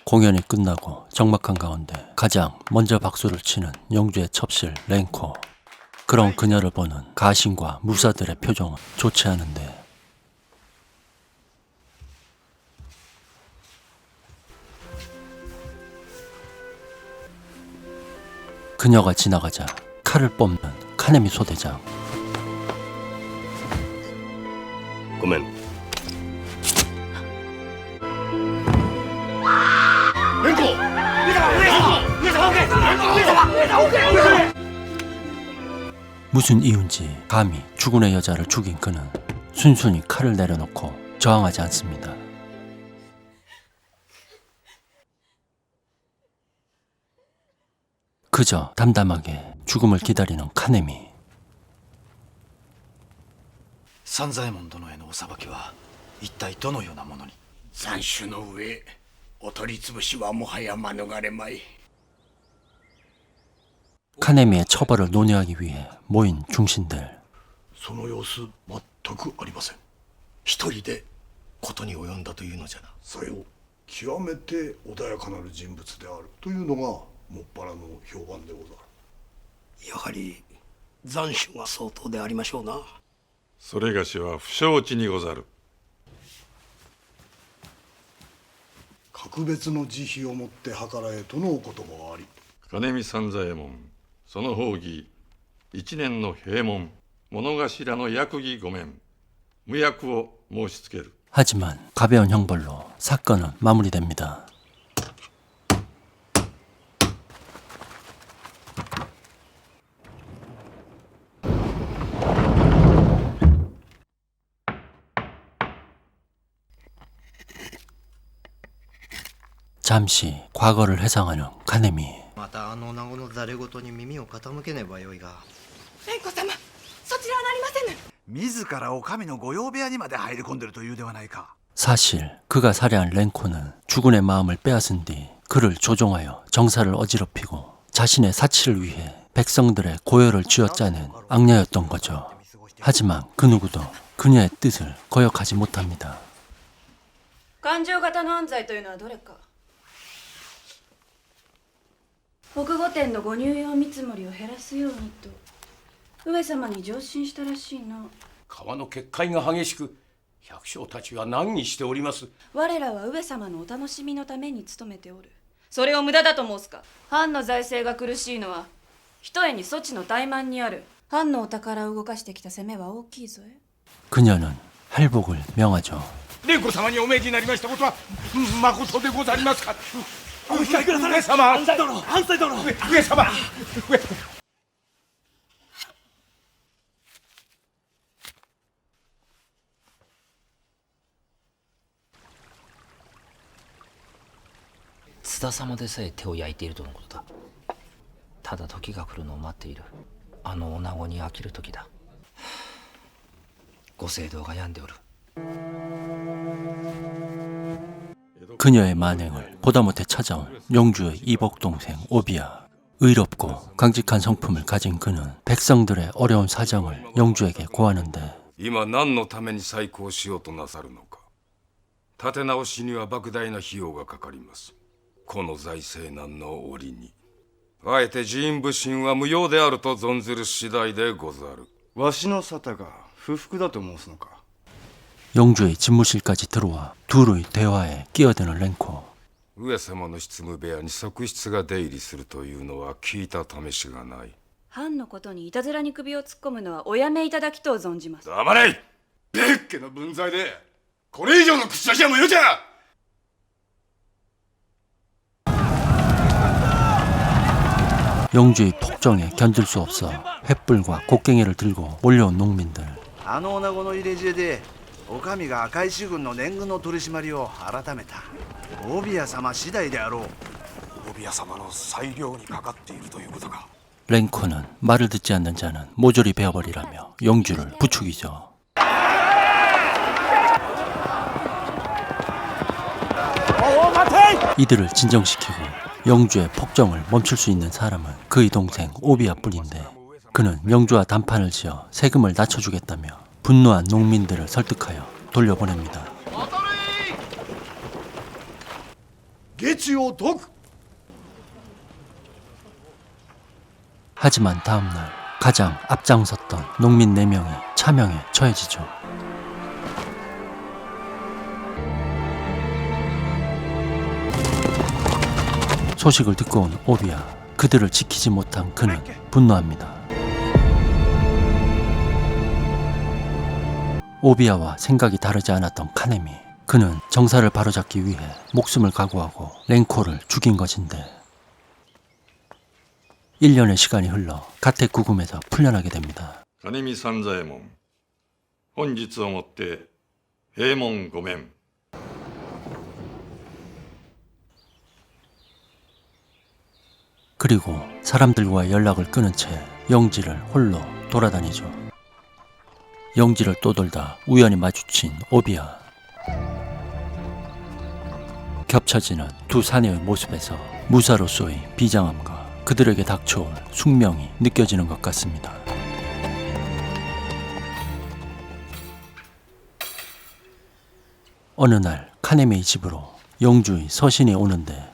공연이 끝나고 적막한 가운데 가장 먼저 박수를 치는 영주의 첩실 랭코. 그런 그녀를 보는 가신과 무사들의 표정은 좋지 않은데 그녀가 지나가자 칼을 뽑는 카네미 소대장. ごめん。 무슨 이유인지 감히 주군의 여자를 죽인 그는 순순히 칼을 내려놓고 저항하지 않습니다. 그저 담담하게 죽음을 기다리는 카네미. 三左衛門殿へのお裁きは一体どのようなものに。斬首の上お取り潰しはもはや免れまい。 카네미의 처벌을 논의하기 위해 모인 중신들. その様子全くありません。一人でことに及んだというのじゃな。さよ極めて穏やかなる人物であるというのがもっぱらの評判でござる。やはり斬首が相当でありましょうな。それがしは不承知にござる。格別の慈悲をもって計らえとのお言葉があり、金見三左衛門、その褒義、一年の閉門、物頭の役儀御免、無役を申しつける。 하지만 가벼운 형벌로 사건은 마무리됩니다. 잠시 과거를 회상하는 카네미. またあの女子のざれ言に耳を傾けねばよいが。蓮子様、そちらはなりませぬ。自らお上の御用部屋にまで入り込んでるというではないか。 사실 그가 살해한 랭코는 주군의 마음을 빼앗은 뒤 그를 조종하여 정사를 어지럽히고 자신의 사치를 위해 백성들의 고열을 쥐어짜낸 악녀였던 거죠. 하지만 그 누구도 그녀의 뜻을 거역하지 못합니다. 感情型の安罪というのはどれか。北御殿のご入用見積もりを減らすようにと上様に上申したらしいな。川の決壊が激しく、百姓たちは難儀しております。我らは上様のお楽しみのために努めておる。それを無駄だと申すか。藩の財政が苦しいのはひとえに措置の怠慢にある。藩のお宝を動かしてきた攻めは大きいぞえ。 그녀는 할복을 명하죠. 蓮子様にお命じになりましたことは誠でござりますか。お控えください。上様、安西殿、安西殿、上様、上。津田様でさえ手を焼いているとのことだ。ただ時が来るのを待っている。あの女子に飽きる時だ。ご政道が病んでおる。 그녀의 만행을 보다 못해 찾아온 영주의 이복동생 오비야. 의롭고 강직한 성품을 가진 그는 백성들의 어려운 사정을 영주에게 고하는데 今何のために再興しようとなさるのか。立て直しには莫大な費用がかかります。この財政難の折にあえて寺院武神は無用であると存ずる次第でござる。わしの沙汰が不服だと申すのか。 영주의 집무실까지 들어와 둘의 대화에 끼어드는 랭코. 上様の執務部屋に側室が出入りするというのは聞いた試しがない。藩のことにいたずらに首を突っ込むのはおやめいただきと存じます。黙れい。別家の分際でこれ以上の口出しは無用じゃ。 영주의 폭정에 견딜 수 없어 횃불과 곡괭이를 들고 몰려온 농민들. あの女子の入れ知恵でお上が赤石軍の年貢の取り締まりを改めた。大宮様次第であろう。帯屋様の裁量にかかっているということか。 랭코는 말을 듣지 않는 자는 모조리 베어버리라며 영주를 부추기죠. 이들을 진정시키고 영주의 폭정을 멈출 수 있는 사람은 그의 동생 오비야뿐인데 그는 영주와談判을 지어 세금을 낮춰주겠다며 분노한 농민들을 설득하여 돌려보냅니다. 月を解く 하지만 다음날 가장 앞장섰던 농민 4명이 차명에 처해지죠. 소식을 듣고 온 오비야, 그들을 지키지 못한 그는 분노합니다. 오비야와 생각이 다르지 않았던 카네미, 그는 정사를 바로잡기 위해 목숨을 각오하고 랭코를 죽인 것인데 1년의 시간이 흘러 가택 구금에서 풀려나게 됩니다. 金見三左衛門本日をもって閉門御免 그리고 사람들과의 연락을 끊은 채 영지를 홀로 돌아다니죠. 영지를 떠돌다 우연히 마주친 오비야. 겹쳐지는 두 사내의 모습에서 무사로서의 비장함과 그들에게 닥쳐올 숙명이 느껴지는 것 같습니다. 어느 날 카네미의 집으로 영주의 서신이 오는데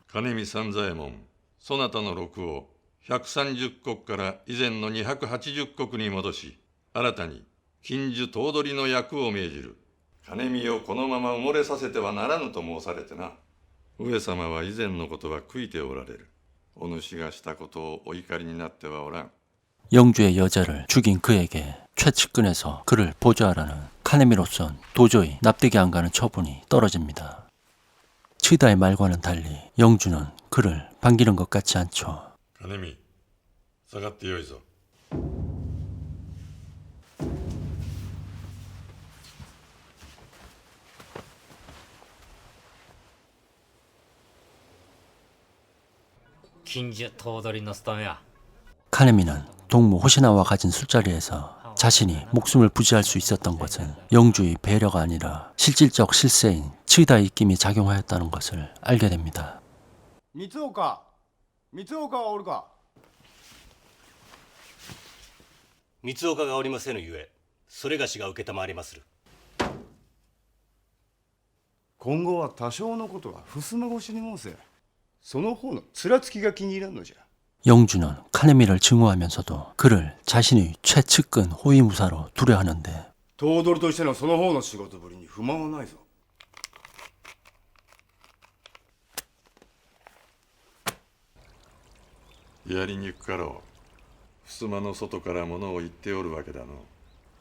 金見三左衛門そなたの禄を130石から以前の280石に戻し新たに金樹頭取の役を命じる。金見をこのまま埋もれさせてはならぬと申されてな。上様は以前のことは悔いておられる。お主がしたことをお怒りになってはおらん。 영주의 여자를 죽인 그에게 최측근에서 그를 보좌하라는 카네미로선 도저히 납득이 안 가는 처분이 떨어집니다. 치다의 말과는 달리 영주는 그를 반기는 것 같지 않죠. 金見下がってよいぞ。 金樹頭取の務めは 카네미는 동무 호시나와 가진 술자리에서 자신이 목숨을 부지할 수 있었던 것은 영주의 배려가 아니라 실질적 실세인 치다의 입김이 작용하였다는 것을 알게 됩니다. 三岡はおるか。三岡がおりませぬゆえそれがしが承りまする。今後は多少のことは襖越しに申せ。その方の面つきが気に入らんのじゃ。 영주는 카네미를 증오하면서도 그를 자신의 최측근 호위무사로 두려하는데 頭取としてのその方の仕事ぶりに不満はないぞ。やりにくかろう。襖の外から物を言っておるわけだの。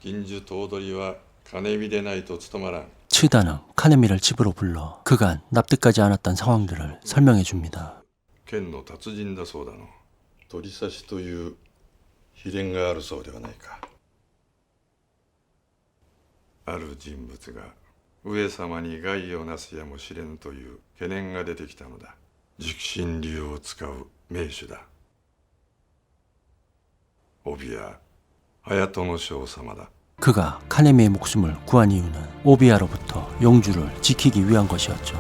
金樹頭取は金見でないと務まらん。 치다는 카네미를 집으로 불러 그간 납득하지 않았던 상황들을 설명해 줍니다. 剣の達人だそうだの。取り差しという秘伝があるそうではないか。ある人物が上様に害をなすやもしれぬという懸念が出てきたのだ。熟心流を使う名手だ。帯や隼人将様だ。 그가 카네미의 목숨을 구한 이유는 오비야로부터 영주를 지키기 위한 것이었죠.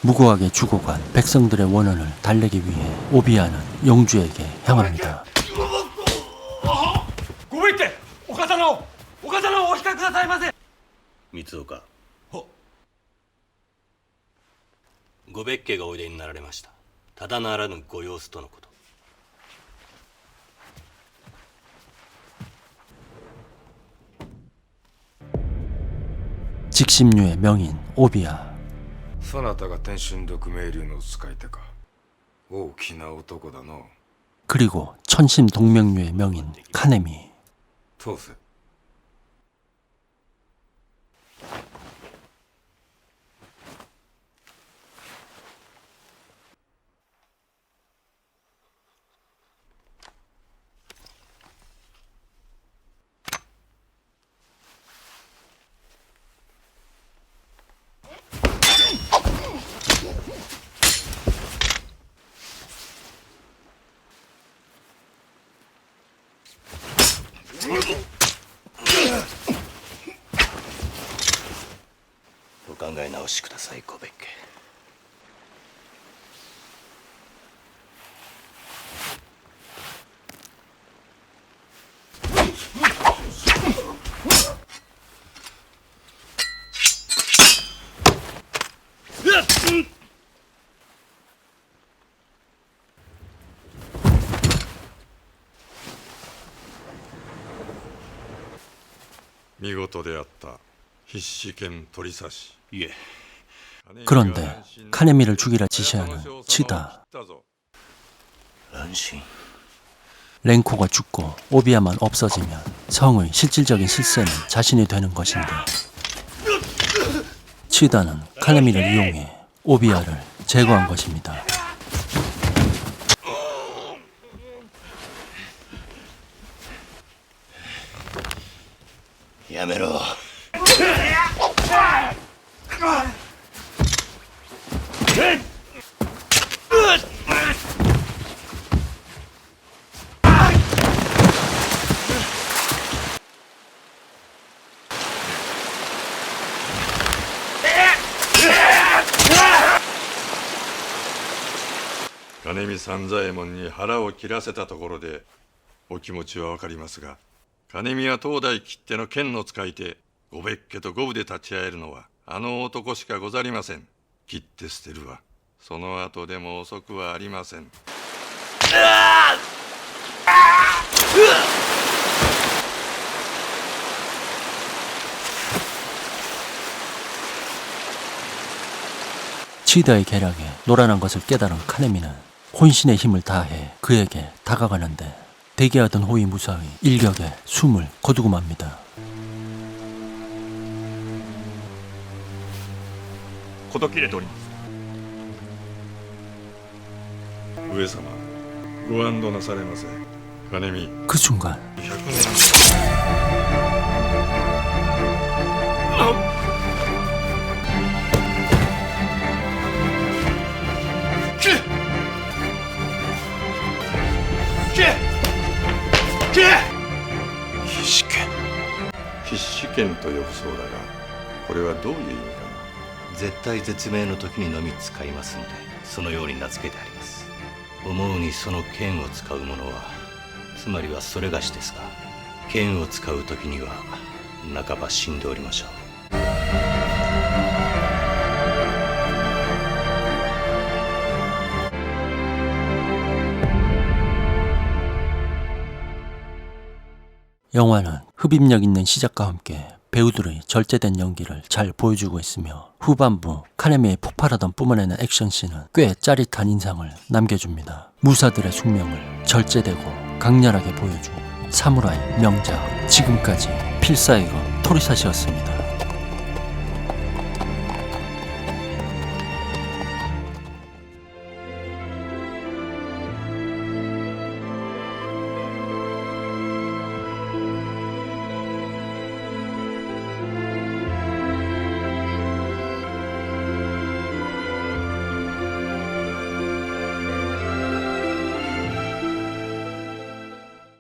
무고하게 죽어간 백성들의 원한을 달래기 위해 오비야는 영주에게 향합니다. ごめんってお刀をお控えくださいませ。三岡ご別家がおいでになられました。ただならぬご様子とのこと。 직심류의 명인 오비야. そなたが天春毒命流の使い手か。大きな男だの。 그리고 천심동명류의 명인 카네미. 通せ。おしくださいご別家。見事であった。必死剣取り刺し。いえ 그런데 카네미를 죽이라 지시하는 치다. 乱心 랭코가 죽고 오비야만 없어지면 성의 실질적인 실세는 자신이 되는 것인데 치다는 카네미를 이용해 오비야를 제거한 것입니다. やめろ。金見三左衛門に腹を切らせたところでお気持ちはわかりますが、金見は当代きっての剣の使い手、ご別家と五分で立ち会えるのはあの男しかござりません。切って捨てるわ。その後でも遅くはありません。치다의 계략에 노란한 것을 깨달은 카네미는 혼신의 힘을 다해 그에게 다가가는데 대기하던 호위 무사히 일격에 숨을 거두고 맙니다. 事切れております。上様、ご安堵なされませ。金見、 그 순간 100年 必死剣と呼ぶそうだが、これはどういう意味かな。絶体絶命の時にのみ使いますので、そのように名付けてあります。思うにその剣を使う者は、つまりはそれがしですが、剣を使う時には半ば死んでおりましょう。영화는 흡입력 있는 시작과 함께 배우들의 절제된 연기를 잘 보여주고 있으며 후반부 카네미의 폭발하던 뿜어내는 액션씬은 꽤 짜릿한 인상을 남겨줍니다. 무사들의 숙명을 절제되고 강렬하게 보여준 사무라이 명작, 지금까지 필사이거 토리사시였습니다.